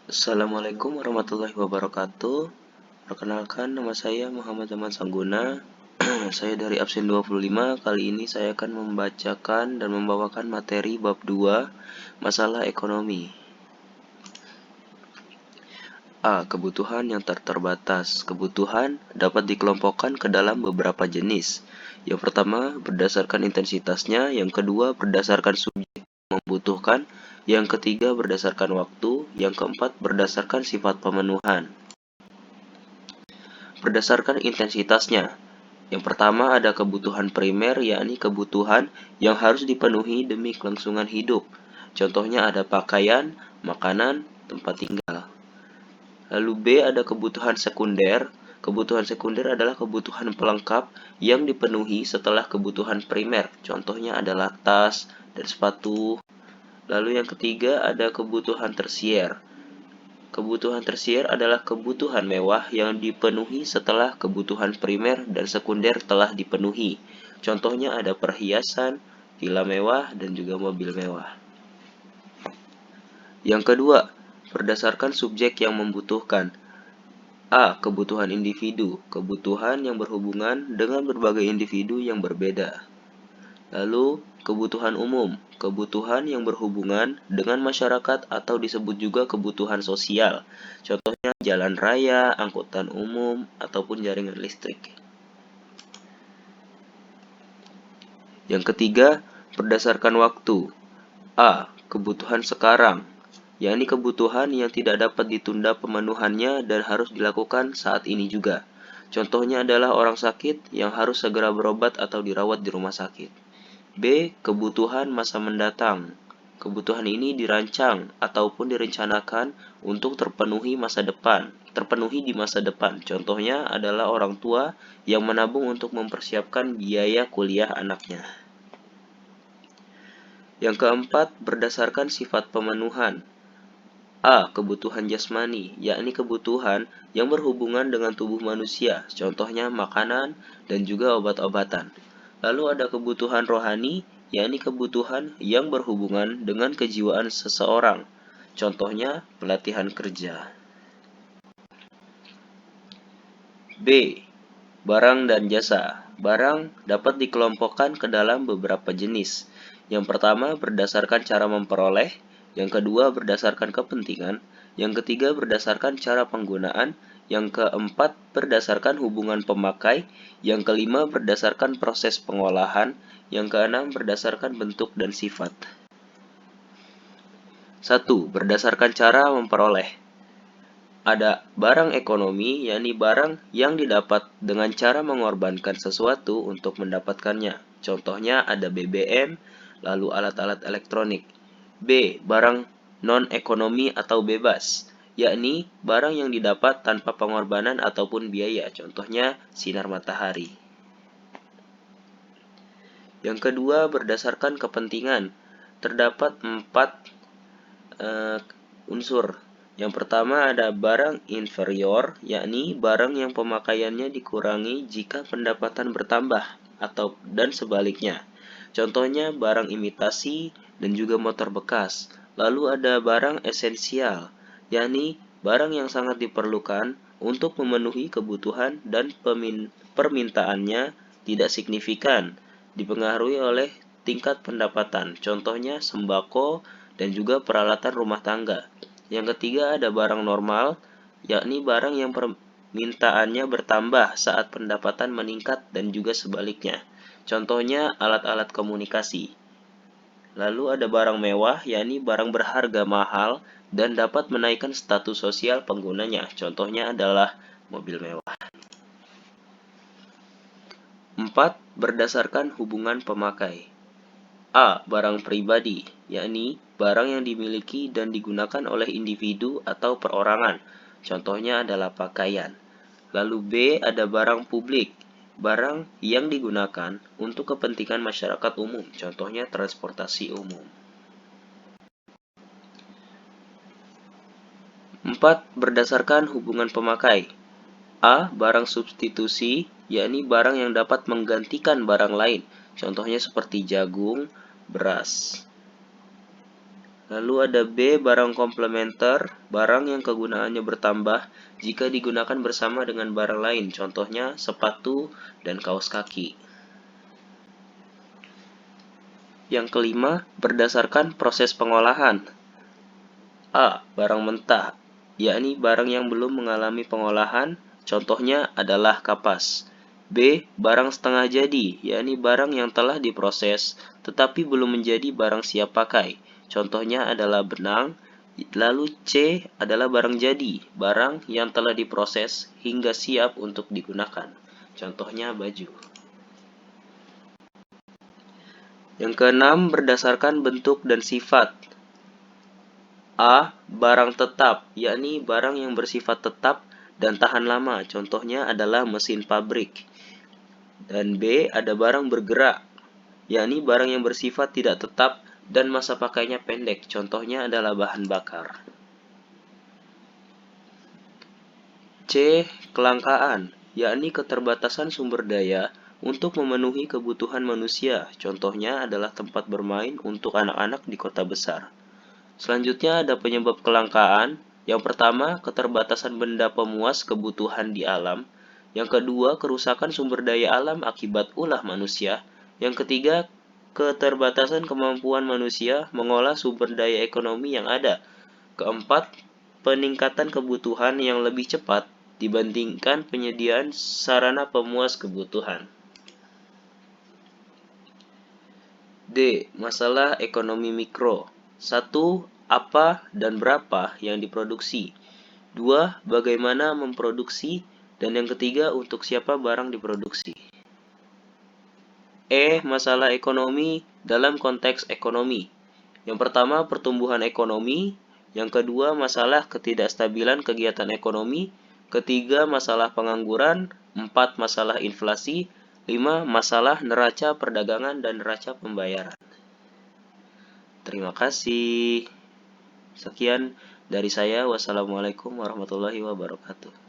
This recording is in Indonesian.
Assalamualaikum warahmatullahi wabarakatuh. Perkenalkan, nama saya Muhammad Zaman Sangguna. Saya dari absen 25. Kali ini saya akan membacakan dan membawakan materi bab 2, masalah ekonomi. A. Kebutuhan yang terbatas. Kebutuhan dapat dikelompokkan ke dalam beberapa jenis. Yang pertama, berdasarkan intensitasnya. Yang kedua, berdasarkan subjek membutuhkan. Yang ketiga, berdasarkan waktu. Yang keempat, berdasarkan sifat pemenuhan. Berdasarkan intensitasnya. Yang pertama ada kebutuhan primer, yakni kebutuhan yang harus dipenuhi demi kelangsungan hidup. Contohnya ada pakaian, makanan, tempat tinggal. Lalu B ada kebutuhan sekunder. Kebutuhan sekunder adalah kebutuhan pelengkap yang dipenuhi setelah kebutuhan primer. Contohnya adalah tas dan sepatu. Lalu yang ketiga ada kebutuhan tersier. Kebutuhan tersier adalah kebutuhan mewah yang dipenuhi setelah kebutuhan primer dan sekunder telah dipenuhi. Contohnya ada perhiasan, villa mewah, dan juga mobil mewah. Yang kedua, berdasarkan subjek yang membutuhkan. A. Kebutuhan individu. Kebutuhan yang berhubungan dengan berbagai individu yang berbeda. Lalu, kebutuhan umum. Kebutuhan yang berhubungan dengan masyarakat atau disebut juga kebutuhan sosial. Contohnya jalan raya, angkutan umum, ataupun jaringan listrik. Yang ketiga, berdasarkan waktu. A. Kebutuhan sekarang, yakni kebutuhan yang tidak dapat ditunda pemenuhannya dan harus dilakukan saat ini juga. Contohnya adalah orang sakit yang harus segera berobat atau dirawat di rumah sakit. B. Kebutuhan masa mendatang. Kebutuhan ini dirancang ataupun direncanakan untuk terpenuhi di masa depan. Contohnya adalah orang tua yang menabung untuk mempersiapkan biaya kuliah anaknya. Yang keempat, berdasarkan sifat pemenuhan. A. Kebutuhan jasmani, yakni kebutuhan yang berhubungan dengan tubuh manusia. Contohnya makanan dan juga obat-obatan. Lalu ada kebutuhan rohani, yakni kebutuhan yang berhubungan dengan kejiwaan seseorang. Contohnya pelatihan kerja. B. Barang dan jasa. Barang dapat dikelompokkan ke dalam beberapa jenis. Yang pertama berdasarkan cara memperoleh, yang kedua berdasarkan kepentingan, yang ketiga berdasarkan cara penggunaan, yang keempat berdasarkan hubungan pemakai, yang kelima berdasarkan proses pengolahan, yang keenam berdasarkan bentuk dan sifat. 1. Berdasarkan cara memperoleh. Ada barang ekonomi, yakni barang yang didapat dengan cara mengorbankan sesuatu untuk mendapatkannya. Contohnya ada BBM, lalu alat-alat elektronik. B. Barang non-ekonomi atau bebas, yakni barang yang didapat tanpa pengorbanan ataupun biaya. Contohnya sinar matahari. Yang kedua, berdasarkan kepentingan. Terdapat 4 unsur. Yang pertama ada barang inferior, yakni barang yang pemakaiannya dikurangi jika pendapatan bertambah dan sebaliknya. Contohnya barang imitasi dan juga motor bekas. Lalu ada barang esensial, yakni barang yang sangat diperlukan untuk memenuhi kebutuhan dan permintaannya tidak signifikan, dipengaruhi oleh tingkat pendapatan. Contohnya sembako dan juga peralatan rumah tangga. Yang ketiga ada barang normal, yakni barang yang permintaannya bertambah saat pendapatan meningkat dan juga sebaliknya. Contohnya alat-alat komunikasi. Lalu ada barang mewah, yakni barang berharga mahal dan dapat menaikkan status sosial penggunanya. Contohnya adalah mobil mewah. 4. Berdasarkan hubungan pemakai. A. Barang pribadi, yakni barang yang dimiliki dan digunakan oleh individu atau perorangan. Contohnya adalah pakaian. Lalu B. Ada barang publik, barang yang digunakan untuk kepentingan masyarakat umum. Contohnya transportasi umum. 4. Berdasarkan hubungan pemakai. A. Barang substitusi, yakni barang yang dapat menggantikan barang lain. Contohnya seperti jagung, beras. Lalu ada B, barang komplementer, barang yang kegunaannya bertambah jika digunakan bersama dengan barang lain, contohnya sepatu dan kaos kaki. Yang kelima, berdasarkan proses pengolahan. A. Barang mentah, yakni barang yang belum mengalami pengolahan, contohnya adalah kapas. B. Barang setengah jadi, yakni barang yang telah diproses tetapi belum menjadi barang siap pakai, contohnya adalah benang. Lalu C adalah barang jadi, barang yang telah diproses hingga siap untuk digunakan, contohnya baju. Yang keenam, berdasarkan bentuk dan sifat. A. Barang tetap, yakni barang yang bersifat tetap dan tahan lama, contohnya adalah mesin pabrik. Dan B. Ada barang bergerak, yakni barang yang bersifat tidak tetap dan masa pakainya pendek, contohnya adalah bahan bakar. C. Kelangkaan, yakni keterbatasan sumber daya untuk memenuhi kebutuhan manusia, contohnya adalah tempat bermain untuk anak-anak di kota besar. Selanjutnya ada penyebab kelangkaan. Yang pertama, keterbatasan benda pemuas kebutuhan di alam. Yang kedua, kerusakan sumber daya alam akibat ulah manusia. Yang ketiga, keterbatasan kemampuan manusia mengolah sumber daya ekonomi yang ada. Keempat, peningkatan kebutuhan yang lebih cepat dibandingkan penyediaan sarana pemuas kebutuhan. D. Masalah ekonomi mikro. 1. Apa dan berapa yang diproduksi. 2. Bagaimana memproduksi. Dan yang ketiga, untuk siapa barang diproduksi. E. Masalah ekonomi dalam konteks ekonomi. Yang pertama, pertumbuhan ekonomi. Yang kedua, masalah ketidakstabilan kegiatan ekonomi. Ketiga, masalah pengangguran. 4. Masalah inflasi. 5. Masalah neraca perdagangan dan neraca pembayaran. Terima kasih. Sekian dari saya. Wassalamualaikum warahmatullahi wabarakatuh.